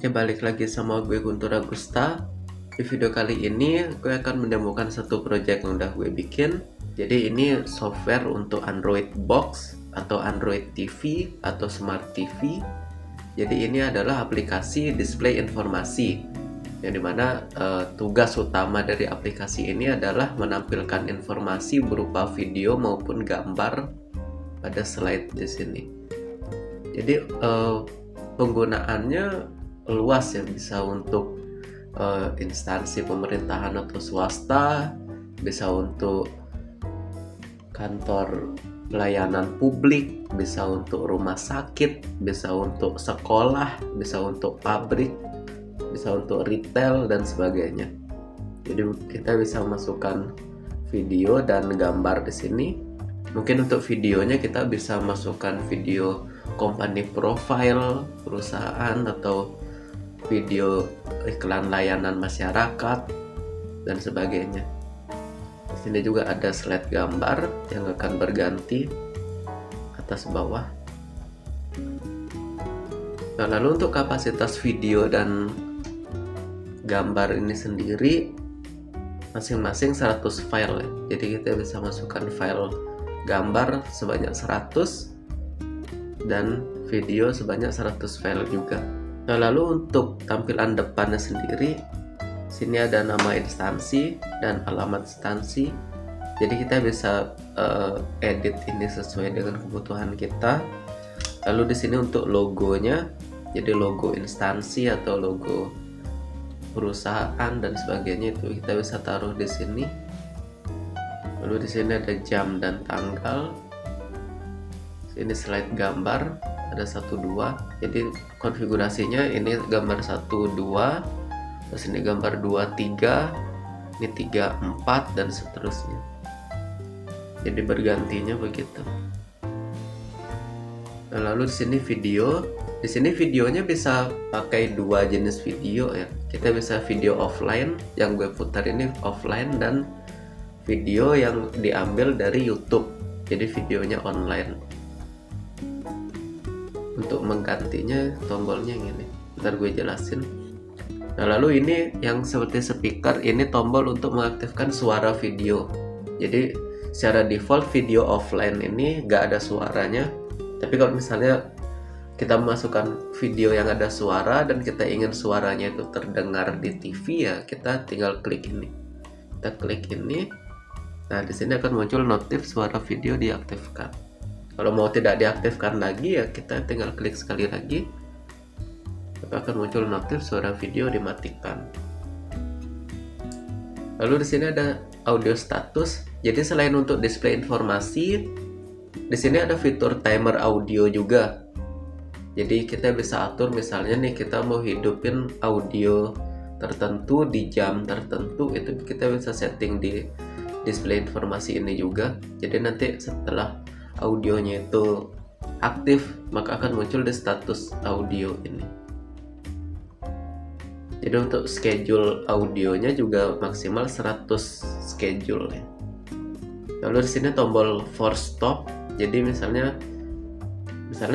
Oke, balik lagi sama gue Guntur Agusta. Di video kali ini gue akan menemukan satu project yang udah gue bikin. Jadi ini software untuk Android Box atau Android TV atau Smart TV. Jadi ini adalah aplikasi display informasi yang dimana tugas utama dari aplikasi ini adalah menampilkan informasi berupa video maupun gambar pada slide di sini. Jadi penggunaannya luas ya, bisa untuk instansi pemerintahan atau swasta, bisa untuk kantor pelayanan publik, bisa untuk rumah sakit, bisa untuk sekolah, bisa untuk pabrik, bisa untuk retail dan sebagainya. Jadi kita bisa masukkan video dan gambar di sini. Mungkin untuk videonya kita bisa masukkan video company profile perusahaan atau video iklan layanan masyarakat dan sebagainya. Di sini juga ada slide gambar yang akan berganti atas bawah. Nah, lalu untuk kapasitas video dan gambar ini sendiri masing-masing 100 file ya. Jadi kita bisa masukkan file gambar sebanyak 100 dan video sebanyak 100 file juga. Nah, lalu untuk tampilan depannya sendiri, sini ada nama instansi dan alamat instansi. Jadi kita bisa edit ini sesuai dengan kebutuhan kita. Lalu di sini untuk logonya, jadi logo instansi atau logo perusahaan dan sebagainya itu kita bisa taruh di sini. Lalu di sini ada jam dan tanggal. Ini slide gambar ada 1 2. Jadi konfigurasinya ini gambar 1 2, terus ini gambar 2 3, ini 3 4 dan seterusnya. Jadi bergantinya begitu. Nah, lalu di sini video. Di sini videonya bisa pakai 2 jenis video ya. Kita bisa video offline, yang gue putar ini offline, dan video yang diambil dari YouTube. Jadi videonya online. Untuk menggantinya tombolnya yang ini, ntar gue jelasin. Nah, lalu ini yang seperti speaker, ini tombol untuk mengaktifkan suara video. Jadi secara default video offline ini gak ada suaranya, tapi kalau misalnya kita memasukkan video yang ada suara dan kita ingin suaranya itu terdengar di TV, ya kita tinggal klik ini. Kita klik ini. Nah, di sini akan muncul notif suara video diaktifkan. Kalau mau tidak diaktifkan lagi, ya kita tinggal klik sekali lagi, maka akan muncul notif suara video dimatikan. Lalu di sini ada audio status. Jadi selain untuk display informasi, di sini ada fitur timer audio juga. Jadi kita bisa atur, misalnya nih kita mau hidupin audio tertentu di jam tertentu, itu kita bisa setting di display informasi ini juga. Jadi nanti setelah audionya itu aktif, maka akan muncul di status audio ini. Jadi untuk schedule audionya juga maksimal 100 schedule ya. Lalu di sini tombol force stop. Jadi misalnya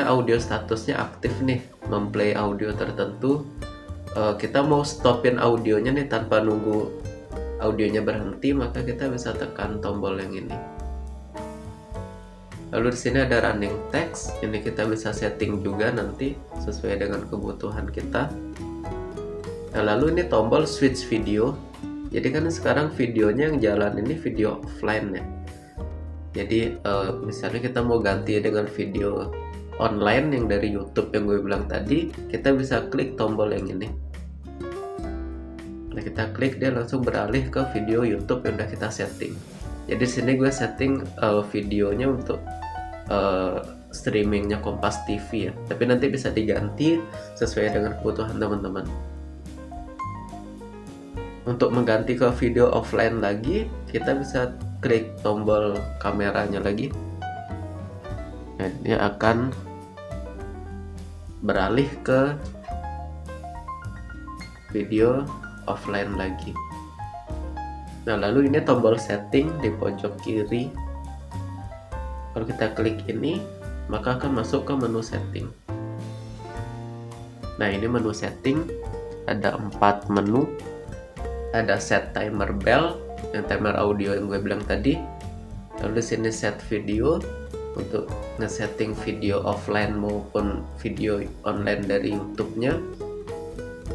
audio statusnya aktif nih, memplay audio tertentu, kita mau stopin audionya nih tanpa nunggu audionya berhenti, maka kita bisa tekan tombol yang ini. Lalu di sini ada running text. Ini kita bisa setting juga nanti sesuai dengan kebutuhan kita. Nah, lalu ini tombol switch video. Jadi kan sekarang videonya yang jalan ini video offline ya. Jadi misalnya kita mau ganti dengan video online yang dari YouTube yang gue bilang tadi, kita bisa klik tombol yang ini. Nah, kita klik, dia langsung beralih ke video YouTube yang udah kita setting. Jadi sini gue setting videonya untuk streamingnya Kompas TV ya, tapi nanti bisa diganti sesuai dengan kebutuhan teman-teman. Untuk mengganti ke video offline lagi, kita bisa klik tombol kameranya lagi. Nah, dia akan beralih ke video offline lagi. Nah, lalu ini tombol setting di pojok kiri. Kalau kita klik ini, maka akan masuk ke menu setting. Nah, ini menu setting, ada 4 menu. Ada set timer bell, yang timer audio yang gue bilang tadi. Lalu di sini set video untuk ngesetting video offline maupun video online dari YouTube-nya.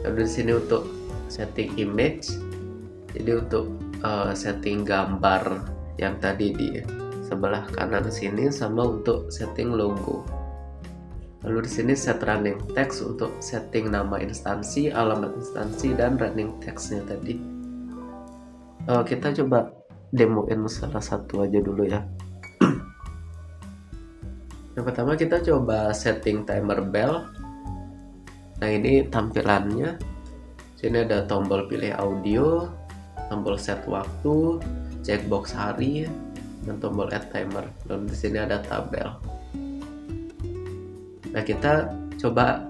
Lalu di sini untuk setting image, jadi untuk setting gambar yang tadi di sebelah kanan sini, sama untuk setting logo. Lalu di sini set running text untuk setting nama instansi, alamat instansi, dan running text-nya tadi. Kita coba demoin salah satu aja dulu ya. Yang pertama kita coba setting timer bell. Nah, ini tampilannya. Sini ada tombol pilih audio, tombol set waktu, checkbox hari, dan tombol add timer. Lalu di sini ada tabel. Nah, kita coba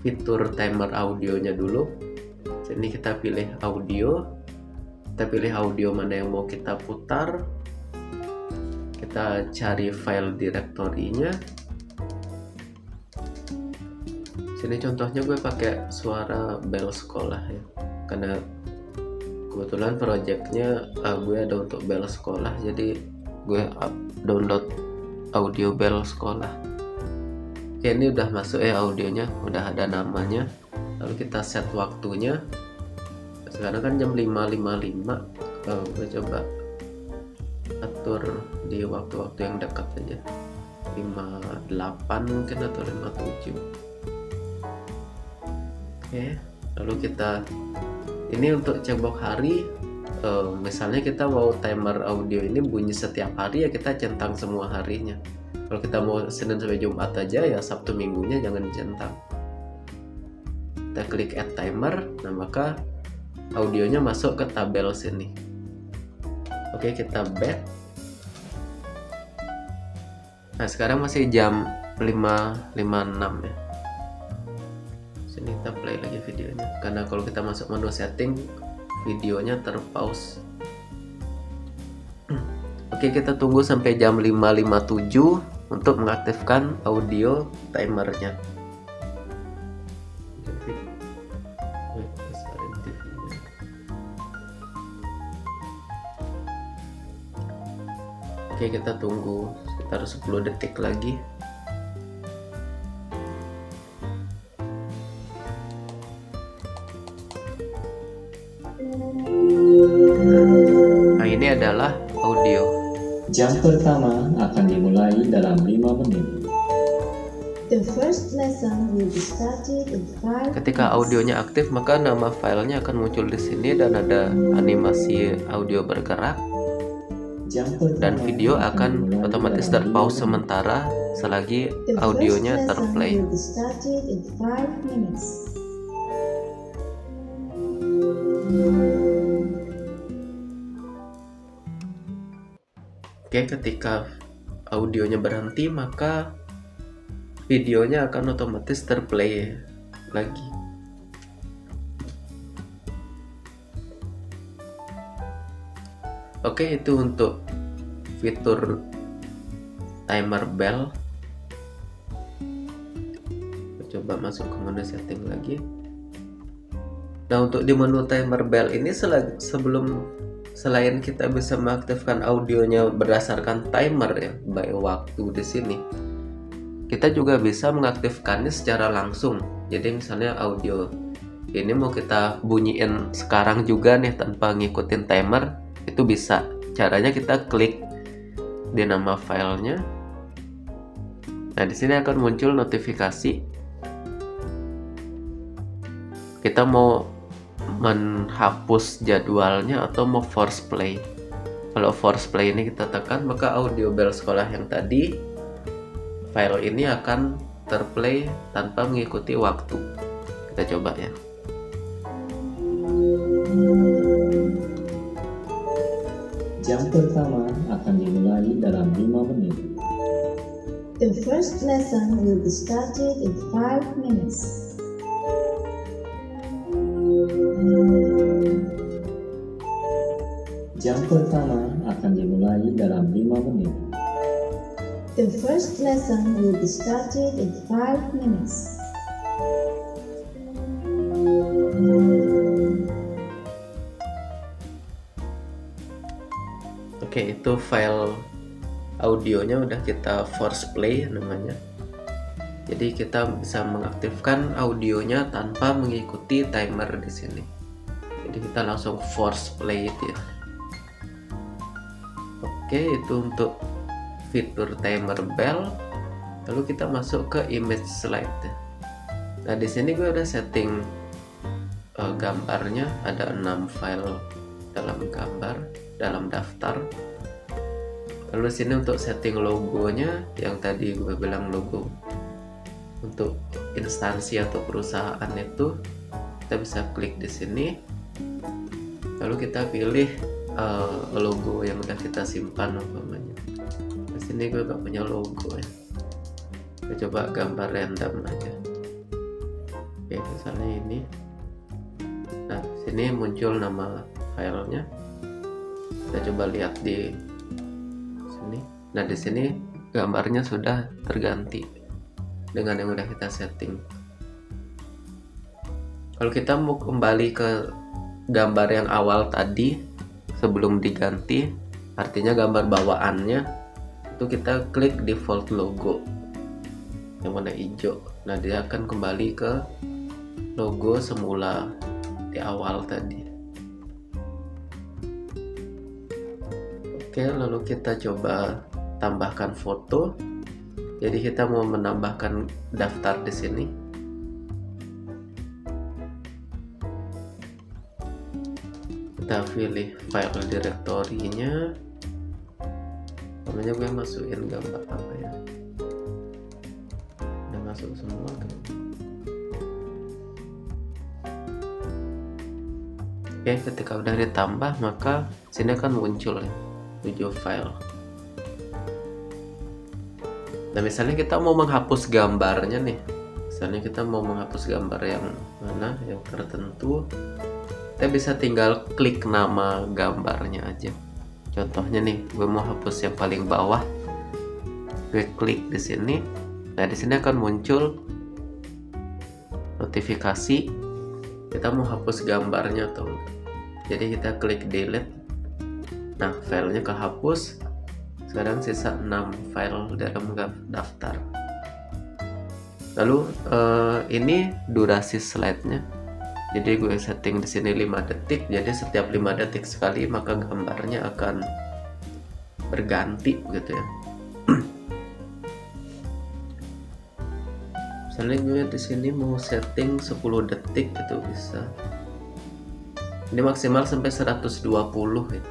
fitur timer audionya dulu. Sini kita pilih audio. Kita pilih audio mana yang mau kita putar. Kita cari file direktorinya. Sini contohnya gue pakai suara bel sekolah ya, karena kebetulan projectnya gue ada untuk bel sekolah, jadi gue download audio bel sekolah. Oke, ini udah masuk ya audionya, udah ada namanya. Lalu kita set waktunya. Sekarang kan jam 5.55. Gue coba atur di waktu-waktu yang dekat aja, 58 mungkin atau 57. Oke, lalu kita ini untuk checkbox hari. Misalnya kita mau timer audio ini bunyi setiap hari, ya kita centang semua harinya. Kalau kita mau Senin sampai Jumat aja, ya Sabtu Minggunya jangan dicentang. Kita klik add timer. Nah, maka audionya masuk ke tabel sini. Oke, kita back. Nah, sekarang masih jam 5.56 ya. Sini kita play lagi videonya, karena kalau kita masuk menu setting videonya terpause. Oke, kita tunggu sampai jam 5.57 untuk mengaktifkan audio timernya. Oke, kita tunggu sekitar 10 detik lagi. Nah, ini adalah audio. Jam pertama akan dimulai dalam 5 menit. The first lesson will be started in 5 Ketika audionya aktif, maka nama filenya akan muncul di sini dan ada animasi audio bergerak. Dan video akan otomatis terpause sementara selagi audionya terplay. Oke, ketika audionya berhenti, maka videonya akan otomatis terplay lagi. Oke, itu untuk fitur timer bell. Coba masuk ke menu setting lagi. Nah, untuk di menu timer bell ini selain kita bisa mengaktifkan audionya berdasarkan timer ya, by waktu di sini, kita juga bisa mengaktifkannya secara langsung. Jadi misalnya audio ini mau kita bunyiin sekarang juga nih tanpa ngikutin timer, itu bisa. Caranya kita klik di nama filenya. Nah, di sini akan muncul notifikasi. Kita mau menghapus jadwalnya atau mau force play. Kalau force play ini kita tekan, maka audio bel sekolah yang tadi, file ini akan terplay tanpa mengikuti waktu. Kita coba ya. Jam pertama akan dimulai dalam 5 menit. The first lesson will be started in 5 minutes. Jam pertama akan dimulai dalam 5 menit. The first lesson will be started in 5 minutes. Oke, itu file audionya udah kita force play namanya. Jadi kita bisa mengaktifkan audionya tanpa mengikuti timer di sini. Jadi kita langsung force play dia. Oke, itu untuk fitur timer bell. Lalu kita masuk ke image slide. Nah, di sini gue udah setting gambarnya, ada 6 file dalam gambar, dalam daftar. Lalu sini untuk setting logonya, yang tadi gue bilang logo untuk instansi atau perusahaan itu, kita bisa klik di sini. Lalu kita pilih logo yang udah kita simpan umpamanya. Di sini gue gak punya logo ya. Gue coba gambar random aja. Oke, misalnya ini. Nah, sini muncul nama filenya. Kita coba lihat di sini. Nah, di sini gambarnya sudah terganti dengan yang udah kita setting. Kalau kita mau kembali ke gambar yang awal tadi sebelum diganti, artinya gambar bawaannya, itu kita klik default logo yang warna hijau. Nah, dia akan kembali ke logo semula di awal tadi. Oke, lalu kita coba tambahkan foto. Jadi kita mau menambahkan daftar di sini. Kita pilih file directory-nya. Namanya gue masukin gambar apa ya? Udah masuk semua kan? Oke, ketika udah ditambah maka sini akan muncul ya, 7 file. Nah, misalnya kita mau menghapus gambarnya nih. Misalnya kita mau menghapus gambar yang mana, yang tertentu. Kita bisa tinggal klik nama gambarnya aja. Contohnya nih, gue mau hapus yang paling bawah. Gue klik di sini. Nah, di sini akan muncul notifikasi kita mau hapus gambarnya atau enggak. Jadi kita klik delete. Nah, filenya kehapus. Sekarang sisa 6 file dalam daftar. Lalu ini durasi slide-nya. Jadi gue setting di sini 5 detik. Jadi setiap 5 detik sekali maka gambarnya akan berganti gitu ya. Misalnya gue di sini mau setting 10 detik itu bisa. Ini maksimal sampai 120 ya.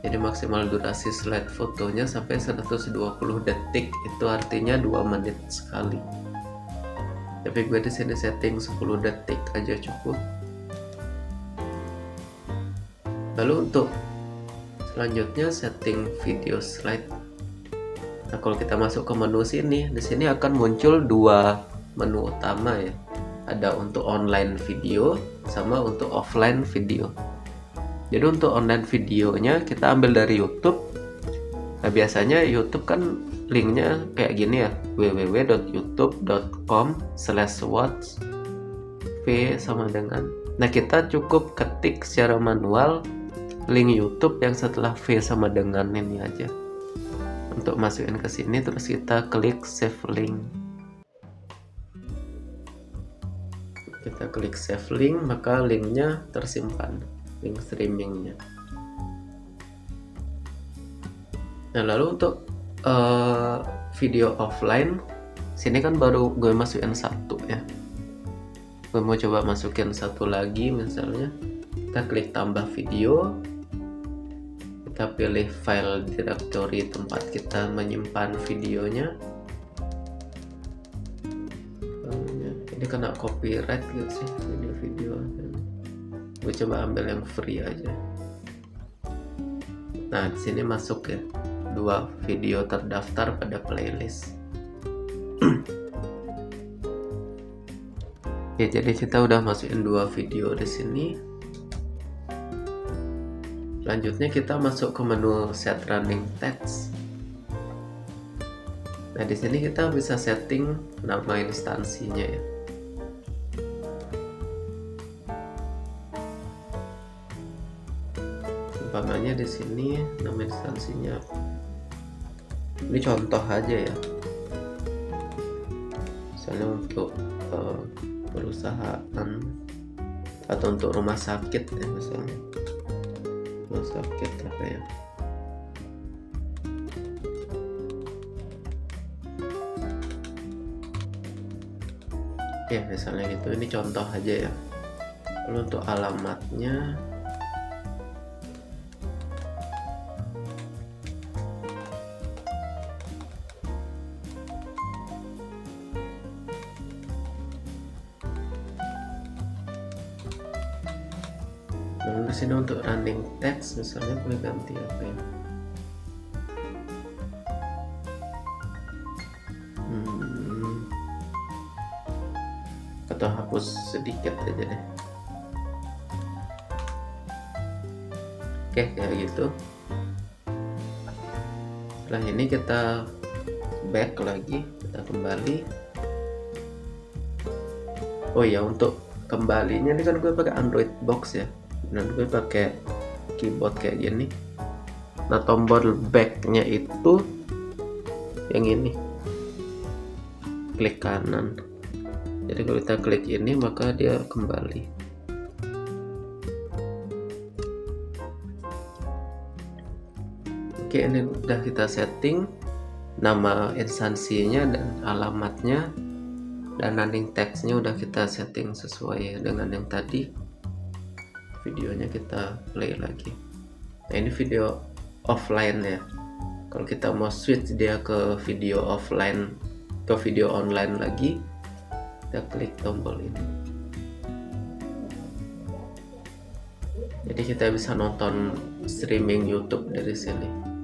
Jadi maksimal durasi slide fotonya sampai 120 detik, itu artinya 2 menit sekali. Tapi gue di sini setting 10 detik aja cukup. Lalu untuk selanjutnya setting video slide. Nah, kalau kita masuk ke menu sini, di sini akan muncul 2 menu utama ya. Ada untuk online video sama untuk offline video. Jadi untuk online videonya kita ambil dari YouTube. Nah, biasanya YouTube kan linknya kayak gini ya, www.youtube.com/watch v sama dengan. Nah, kita cukup ketik secara manual link YouTube yang setelah v sama dengan ini aja. Untuk masukin ke sini, terus kita klik save link. Kita klik save link, maka linknya tersimpan, link streamingnya. Nah, lalu untuk video offline, sini kan baru gue masukin 1 ya. Gue mau coba masukin 1 lagi, misalnya kita klik tambah video, kita pilih file directory tempat kita menyimpan videonya. Ini kena copyright gitu sih video-video. Gue coba ambil yang free aja. Nah, di sini masuk ya 2 video terdaftar pada playlist. Ya, jadi kita udah masukin 2 video di sini. Selanjutnya kita masuk ke menu set running text. Nah, di sini kita bisa setting nama instansinya ya. umpamanya di sini nama instansinya, ini contoh aja ya, misalnya untuk perusahaan atau untuk rumah sakit ya, misalnya rumah sakit apa ya, misalnya gitu. Ini contoh aja ya. Lalu untuk alamatnya lalu di sini untuk running text misalnya gue ganti apa ya, atau hapus sedikit aja deh. Oke, kayak gitu. Setelah ini kita back lagi, kita kembali. Oh ya, untuk kembalinya ini kan gue pakai Android box ya, dan gue pakai keyboard kayak gini. Nah, tombol backnya itu yang ini, klik kanan. Jadi kalau kita klik ini maka dia kembali. Oke, ini udah kita setting nama instansinya dan alamatnya, dan running text-nya udah kita setting sesuai dengan yang tadi. Videonya kita play lagi. Nah, ini video offline ya. Kalau kita mau switch dia ke video offline, ke video online lagi, kita klik tombol ini. Jadi kita bisa nonton streaming YouTube dari sini.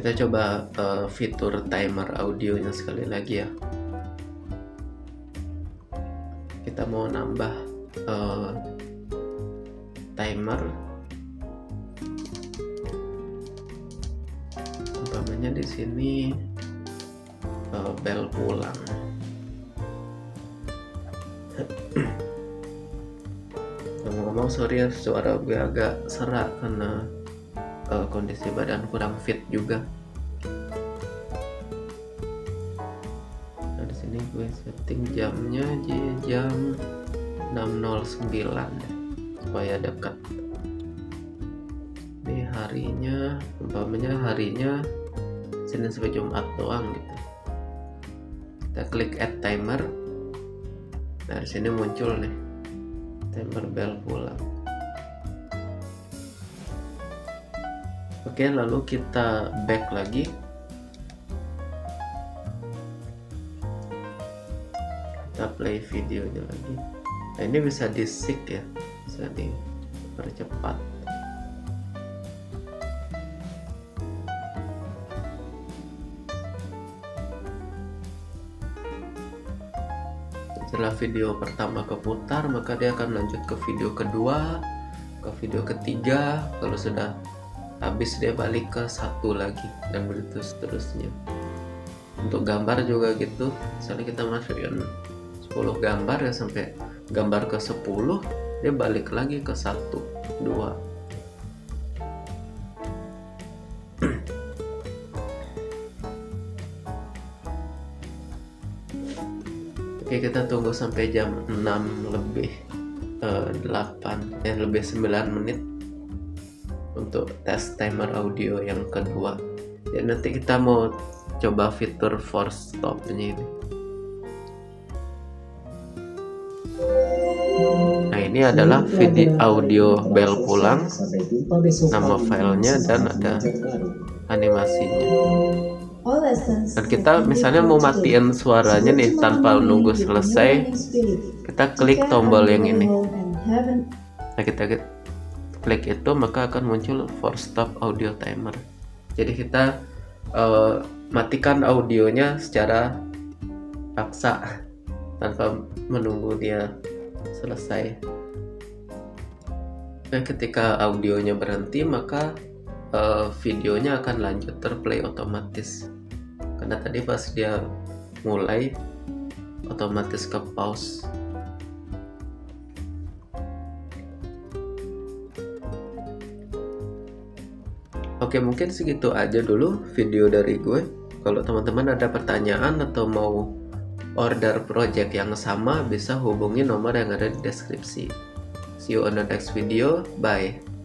Kita coba fitur timer audionya sekali lagi ya. Kita mau nambah timer, umpamanya di sini bel pulang. Ngomong-ngomong, sorry ya, suara gue agak serak karena kondisi badan kurang fit juga. Nah, di sini gue setting jamnya jam 6.09 supaya dekat. Ini harinya, umpamanya harinya Senin sampai Jumat doang gitu. Kita klik add timer. Nah, di sini muncul nih timer bel pulang. Oke, lalu kita back lagi. Kita play videonya lagi. Nah, ini bisa di-sync ya, bisa dipercepat. Setelah video pertama keputar, maka dia akan lanjut ke video kedua, ke video ketiga. Kalau sudah habis dia balik ke satu lagi, dan begitu seterusnya. Untuk gambar juga gitu, misalnya kita masukin 10 gambar ya, sampai gambar ke 10 dia balik lagi ke 1, 2. Oke, kita tunggu sampai jam 6 lebih 9 menit untuk tes timer audio yang kedua. Jadi nanti kita mau coba fitur force stop-nya ini. Nah, ini adalah video audio bel pulang, nama filenya, dan ada animasinya. Dan kita misalnya mau matiin suaranya nih tanpa nunggu selesai, kita klik tombol yang ini. Nah, kita klik itu maka akan muncul force stop audio timer. Jadi kita matikan audionya secara paksa tanpa menunggu dia selesai. Dan ketika audionya berhenti, maka videonya akan lanjut terplay otomatis, karena tadi pas dia mulai otomatis ke pause. Oke, mungkin segitu aja dulu video dari gue. Kalau teman-teman ada pertanyaan atau mau order project yang sama, bisa hubungi nomor yang ada di deskripsi. See you on the next video. Bye.